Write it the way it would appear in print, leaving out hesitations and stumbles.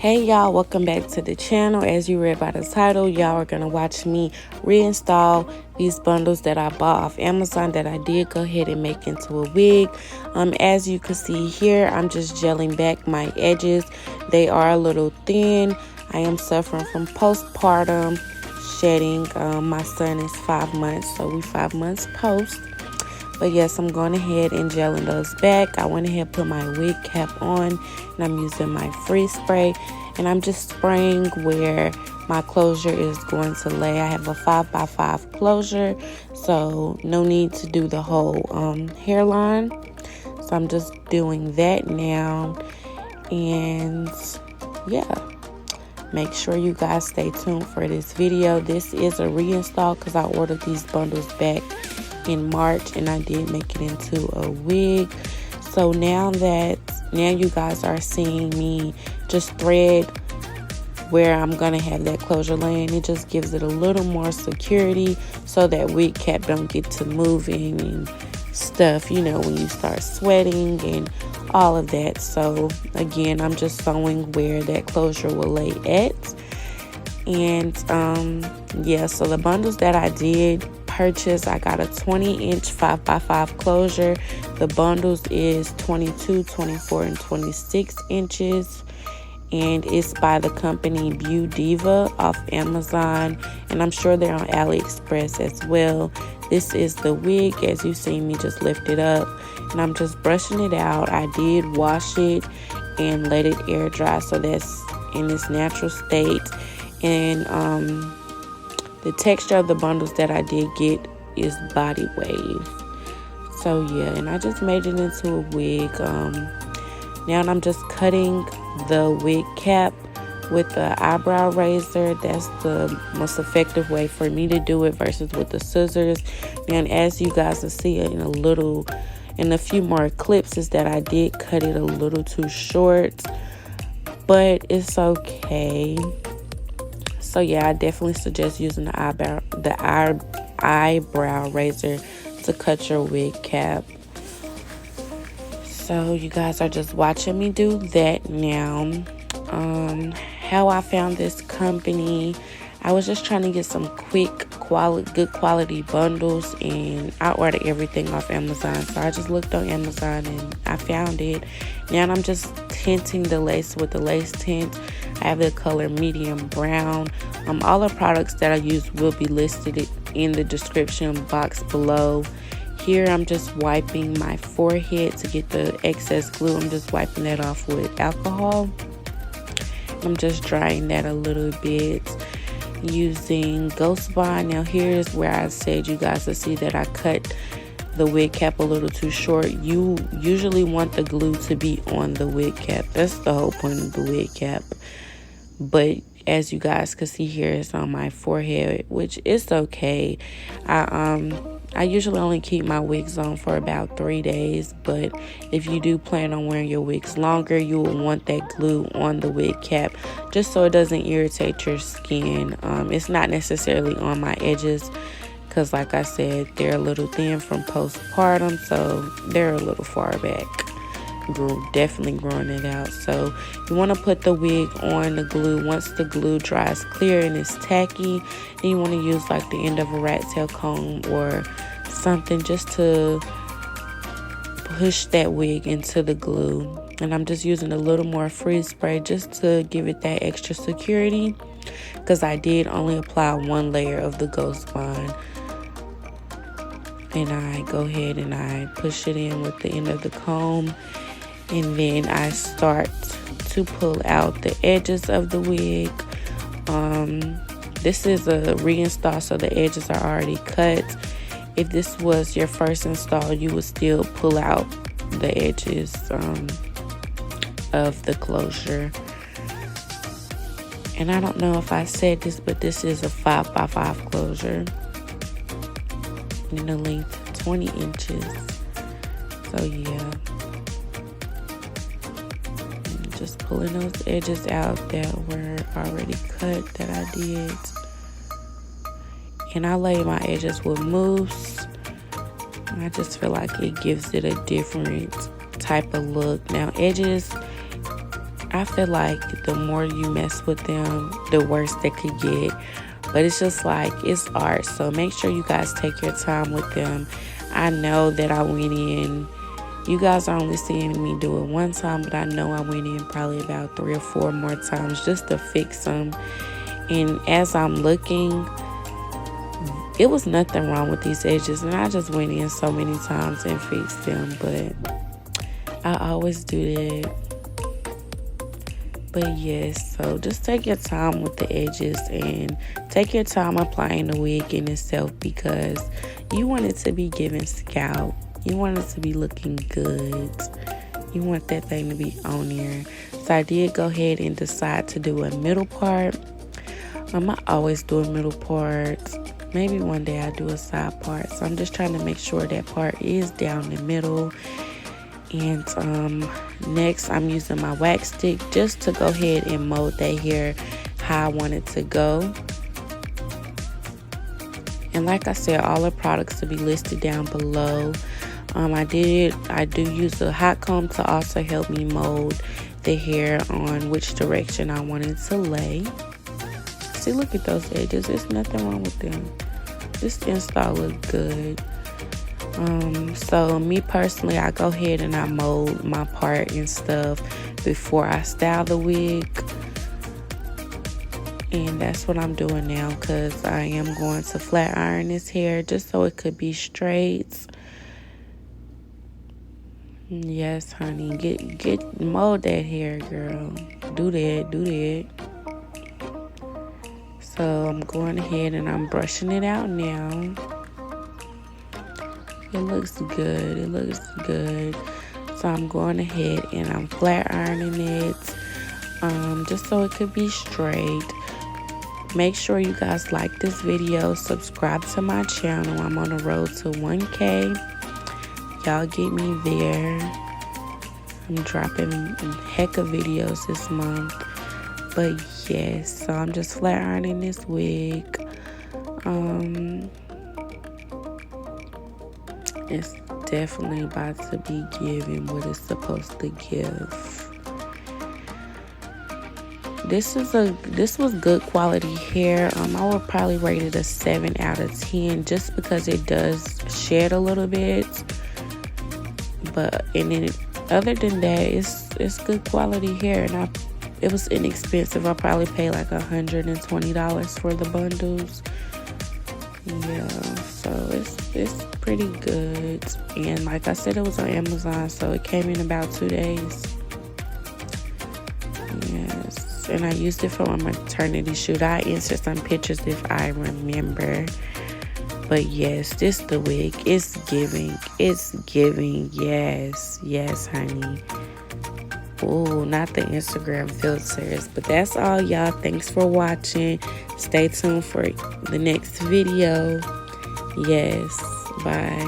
Hey y'all, welcome back to the channel. As you read by the title, y'all are gonna watch me reinstall these bundles that I bought off Amazon that I did go ahead and make into a wig. As you can see here, I'm just gelling back my edges. They are a little thin. I am suffering from postpartum shedding. My son is 5 months, so we 5 months post. But yes, I'm going ahead and gelling those back. I went ahead and put my wig cap on, and I'm using my freeze spray, and I'm just spraying where my closure is going to lay. I have a 5x5 closure, so no need to do the whole hairline. So I'm just doing that now, and yeah, make sure you guys stay tuned for this video. This is a reinstall because I ordered these bundles back in March and I did make it into a wig. So now you guys are seeing me just thread where I'm gonna have that closure laying. It just gives it a little more security so that wig cap don't get to moving and stuff, you know, when you start sweating and all of that. So again, I'm just sewing where that closure will lay at. And yeah, so the bundles that I did purchase, I got a 20-inch 5x5 closure. The bundles is 22, 24, and 26 inches, and it's by the company Beaudiva off Amazon, and I'm sure they're on AliExpress as well. This is the wig, as you see me just lift it up, and I'm just brushing it out. I did wash it and let it air dry, so that's in its natural state. And the texture of the bundles that I did get is body wave. So yeah, and I just made it into a wig. Now I'm just cutting the wig cap with the eyebrow razor. That's the most effective way for me to do it versus with the scissors. And as you guys will see in a few more clips, is that I did cut it a little too short, but it's okay. So yeah, I definitely suggest using the eyebrow razor to cut your wig cap. So you guys are just watching me do that now. How I found this company, I was just trying to get some good quality bundles, and I ordered everything off Amazon. So I just looked on Amazon and I found it. Now I'm just tinting the lace with the lace tint. I have the color medium brown. All the products that I use will be listed in the description box below. Here I'm just wiping my forehead to get the excess glue. I'm just wiping that off with alcohol. I'm just drying that a little bit using Ghost Bond. Now here's where I said you guys will see that I cut the wig cap a little too short. You usually want the glue to be on the wig cap. That's the whole point of the wig cap. But as you guys can see here, it's on my forehead, which is okay. I usually only keep my wigs on for about 3 days, but if you do plan on wearing your wigs longer, you will want that glue on the wig cap just so it doesn't irritate your skin. It's not necessarily on my edges because, like I said, they're a little thin from postpartum, so they're a little far back. Definitely growing it out. So you want to put the wig on the glue. Once the glue dries clear and it's tacky, then you want to use like the end of a rat tail comb or something just to push that wig into the glue. And I'm just using a little more freeze spray just to give it that extra security, because I did only apply one layer of the Ghost Bond. And I go ahead and I push it in with the end of the comb, and then I start to pull out the edges of the wig. This is a reinstall, so the edges are already cut. If this was your first install, you would still pull out the edges of the closure. And I don't know if I said this, but this is a 5x5 closure in the length 20 inches. So yeah, just pulling those edges out that were already cut that I did. And I lay my edges with mousse. I just feel like it gives it a different type of look. Now edges, I feel like the more you mess with them, the worse they could get. But it's just like, it's art. So make sure you guys take your time with them. I know that I went in, you guys are only seeing me do it one time, but I know I went in probably about 3 or 4 more times just to fix them. And as I'm looking, it was nothing wrong with these edges, and I just went in so many times and fixed them. But I always do that. But yes, so just take your time with the edges and take your time applying the wig in itself, because you want it to be giving scalp. You want it to be looking good. You want that thing to be on there. So I did go ahead and decide to do a middle part. I always do a middle part. Maybe one day I do a side part. So I'm just trying to make sure that part is down the middle. And next I'm using my wax stick just to go ahead and mold that hair how I want it to go. And like I said, all the products will be listed down below. I do use a hot comb to also help me mold the hair on which direction I want it to lay. See, look at those edges. There's nothing wrong with them. This install looks good. So me personally, I go ahead and I mold my part and stuff before I style the wig. And that's what I'm doing now, because I am going to flat iron this hair just so it could be straight. Yes, honey, get mold that hair, girl. Do that. So I'm going ahead and I'm brushing it out now. It looks good. So I'm going ahead and I'm flat ironing it, just so it could be straight. Make sure you guys like this video, subscribe to my channel. I'm on the road to 1K. Y'all get me there. I'm dropping a heck of videos this month. But yes, so I'm just flat ironing this wig. It's definitely about to be giving what it's supposed to give. This was good quality hair. I would probably rate it a 7 out of 10 just because it does shed a little bit. But other than that, it's good quality hair, and it was inexpensive. I probably paid like $120 for the bundles. Yeah, so it's pretty good. And like I said, it was on Amazon, so it came in about 2 days. Yes, and I used it for my maternity shoot. I insert some pictures if I remember. But yes, this the wig. It's giving. Yes, honey. Oh, not the Instagram filters. But that's all, y'all. Thanks for watching. Stay tuned for the next video. Yes, bye.